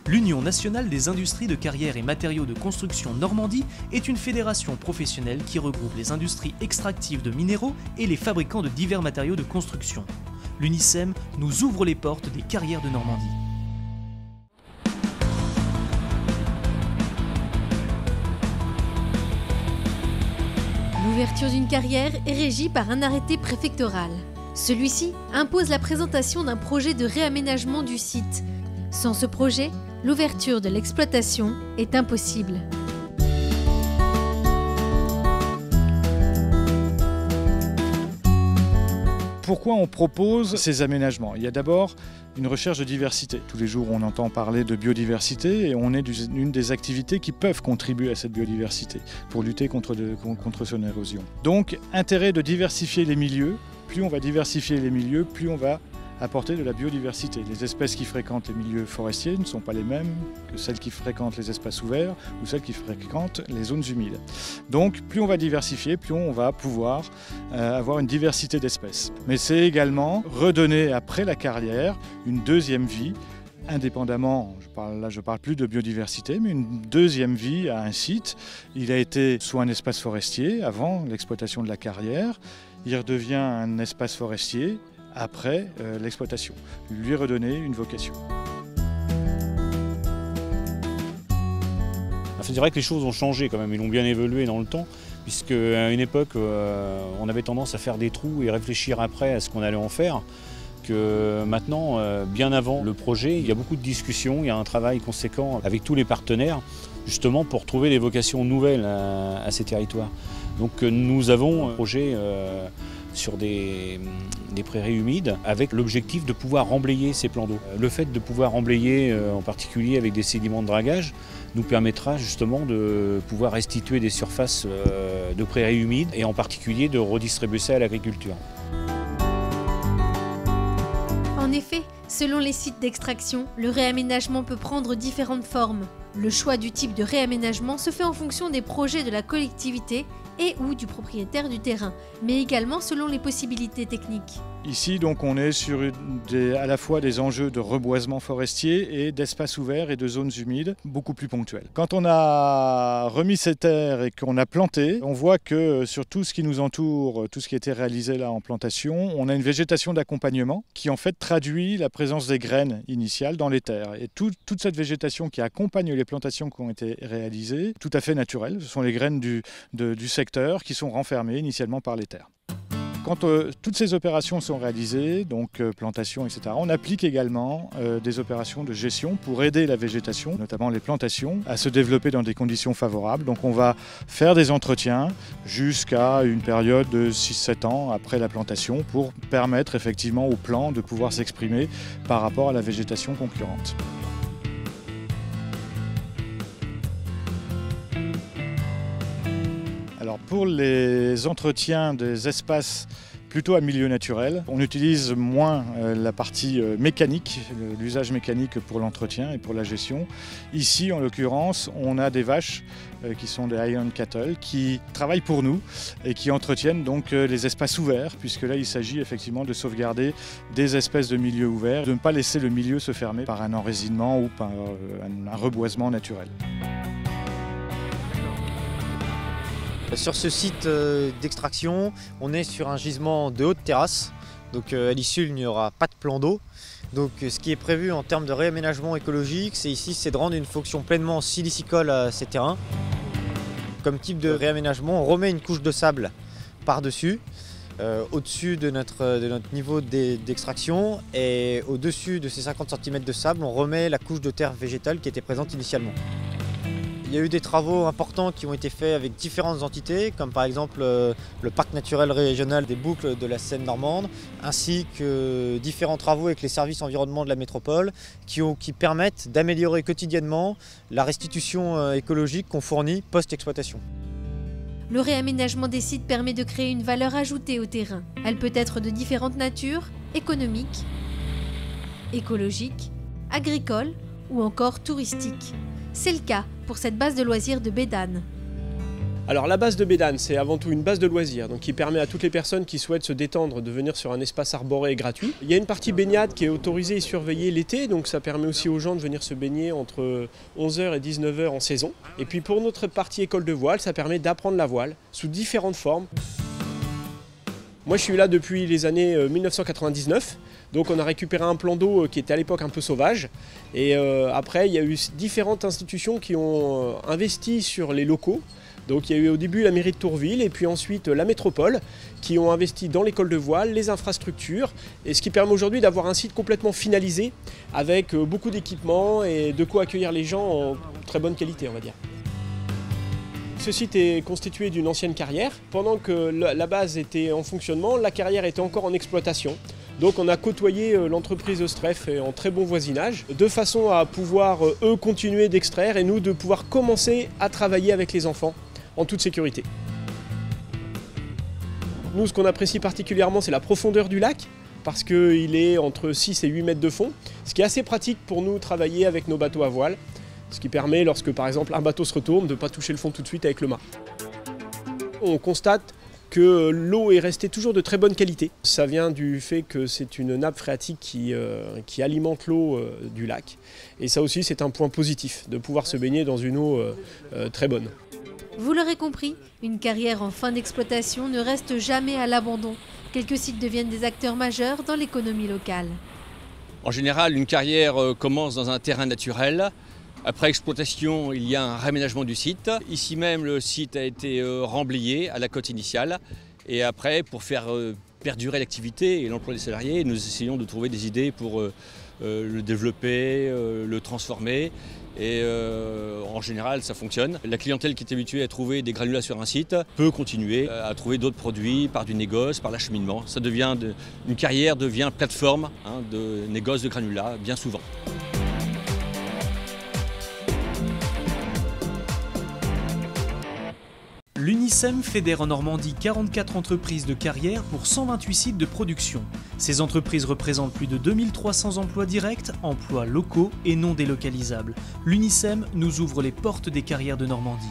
L'Union nationale des industries de carrière et matériaux de construction Normandie est une fédération professionnelle qui regroupe les industries extractives de minéraux et les fabricants de divers matériaux de construction. L'UNICEM nous ouvre les portes des carrières de Normandie. L'ouverture d'une carrière est régie par un arrêté préfectoral. Celui-ci impose la présentation d'un projet de réaménagement du site. Sans ce projet, l'ouverture de l'exploitation est impossible. Pourquoi on propose ces aménagements? Il y a d'abord une recherche de diversité. Tous les jours, on entend parler de biodiversité et on est une des activités qui peuvent contribuer à cette biodiversité pour lutter contre son érosion. Donc, intérêt de diversifier les milieux. Plus on va diversifier les milieux, plus on va apporter de la biodiversité. Les espèces qui fréquentent les milieux forestiers ne sont pas les mêmes que celles qui fréquentent les espaces ouverts ou celles qui fréquentent les zones humides. Donc plus on va diversifier, plus on va pouvoir avoir une diversité d'espèces. Mais c'est également redonner après la carrière une deuxième vie, indépendamment, je parle plus de biodiversité, mais une deuxième vie à un site. Il a été soit un espace forestier avant l'exploitation de la carrière, il redevient un espace forestier après l'exploitation, lui redonner une vocation. C'est vrai que les choses ont changé quand même, ils ont bien évolué dans le temps, puisque à une époque, on avait tendance à faire des trous et réfléchir après à ce qu'on allait en faire. Que maintenant, bien avant le projet, il y a beaucoup de discussions, il y a un travail conséquent avec tous les partenaires, justement pour trouver des vocations nouvelles à ces territoires. Donc nous avons un projet sur des prairies humides avec l'objectif de pouvoir remblayer ces plans d'eau. Le fait de pouvoir remblayer en particulier avec des sédiments de dragage nous permettra justement de pouvoir restituer des surfaces de prairies humides et en particulier de redistribuer ça à l'agriculture. En effet, selon les sites d'extraction, le réaménagement peut prendre différentes formes. Le choix du type de réaménagement se fait en fonction des projets de la collectivité et ou du propriétaire du terrain, mais également selon les possibilités techniques. Ici, donc, on est sur à la fois des enjeux de reboisement forestier et d'espaces ouverts et de zones humides beaucoup plus ponctuels. Quand on a remis ces terres et qu'on a planté, on voit que sur tout ce qui nous entoure, tout ce qui a été réalisé là en plantation, on a une végétation d'accompagnement qui en fait traduit la présence des graines initiales dans les terres. Et toute cette végétation qui accompagne les plantations qui ont été réalisées, tout à fait naturelle, ce sont les graines du secteur qui sont renfermées initialement par les terres. Quand toutes ces opérations sont réalisées, donc plantation, etc., on applique également des opérations de gestion pour aider la végétation, notamment les plantations, à se développer dans des conditions favorables. Donc on va faire des entretiens jusqu'à une période de 6-7 ans après la plantation pour permettre effectivement aux plants de pouvoir s'exprimer par rapport à la végétation concurrente. Alors pour les entretiens des espaces plutôt à milieu naturel, on utilise moins la partie mécanique, l'usage mécanique pour l'entretien et pour la gestion. Ici, en l'occurrence, on a des vaches qui sont des Highland Cattle qui travaillent pour nous et qui entretiennent donc les espaces ouverts, puisque là il s'agit effectivement de sauvegarder des espèces de milieux ouverts, de ne pas laisser le milieu se fermer par un enracinement ou par un reboisement naturel. Sur ce site d'extraction, on est sur un gisement de haute terrasse. Donc à l'issue, il n'y aura pas de plan d'eau. Donc ce qui est prévu en termes de réaménagement écologique, c'est de rendre une fonction pleinement silicicole à ces terrains. Comme type de réaménagement, on remet une couche de sable par-dessus, au-dessus de notre niveau d'extraction, et au-dessus de ces 50 cm de sable, on remet la couche de terre végétale qui était présente initialement. Il y a eu des travaux importants qui ont été faits avec différentes entités, comme par exemple le parc naturel régional des Boucles de la Seine normande, ainsi que différents travaux avec les services environnement de la métropole qui permettent d'améliorer quotidiennement la restitution écologique qu'on fournit post-exploitation. Le réaménagement des sites permet de créer une valeur ajoutée au terrain. Elle peut être de différentes natures, économiques, écologiques, agricoles ou encore touristiques. C'est le cas pour cette base de loisirs de Bédane. Alors la base de Bédane, c'est avant tout une base de loisirs, donc qui permet à toutes les personnes qui souhaitent se détendre de venir sur un espace arboré et gratuit. Il y a une partie baignade qui est autorisée et surveillée l'été, donc ça permet aussi aux gens de venir se baigner entre 11h et 19h en saison. Et puis pour notre partie école de voile, ça permet d'apprendre la voile sous différentes formes. Moi je suis là depuis les années 1999, donc on a récupéré un plan d'eau qui était à l'époque un peu sauvage. Et après il y a eu différentes institutions qui ont investi sur les locaux. Donc il y a eu au début la mairie de Tourville et puis ensuite la métropole qui ont investi dans l'école de voile, les infrastructures, et ce qui permet aujourd'hui d'avoir un site complètement finalisé avec beaucoup d'équipements et de quoi accueillir les gens en très bonne qualité, on va dire. Ce site est constitué d'une ancienne carrière. Pendant que la base était en fonctionnement, la carrière était encore en exploitation. Donc on a côtoyé l'entreprise Ostref en très bon voisinage, de façon à pouvoir eux continuer d'extraire et nous de pouvoir commencer à travailler avec les enfants en toute sécurité. Nous, ce qu'on apprécie particulièrement, c'est la profondeur du lac, parce qu'il est entre 6 et 8 mètres de fond, ce qui est assez pratique pour nous travailler avec nos bateaux à voile, ce qui permet, lorsque par exemple un bateau se retourne, de ne pas toucher le fond tout de suite avec le mât. On constate que l'eau est restée toujours de très bonne qualité. Ça vient du fait que c'est une nappe phréatique qui alimente l'eau du lac. Et ça aussi, c'est un point positif, de pouvoir se baigner dans une eau très bonne. Vous l'aurez compris, une carrière en fin d'exploitation ne reste jamais à l'abandon. Quelques sites deviennent des acteurs majeurs dans l'économie locale. En général, une carrière commence dans un terrain naturel. Après exploitation, il y a un réaménagement du site. Ici même, le site a été remblayé à la cote initiale. Et après, pour faire perdurer l'activité et l'emploi des salariés, nous essayons de trouver des idées pour le développer, le transformer. Et en général, ça fonctionne. La clientèle qui est habituée à trouver des granulats sur un site peut continuer à trouver d'autres produits par du négoce, par l'acheminement. Une carrière devient plateforme de négoce de granulats, bien souvent. L'UNICEM fédère en Normandie 44 entreprises de carrière pour 128 sites de production. Ces entreprises représentent plus de 2300 emplois directs, emplois locaux et non délocalisables. L'UNICEM nous ouvre les portes des carrières de Normandie.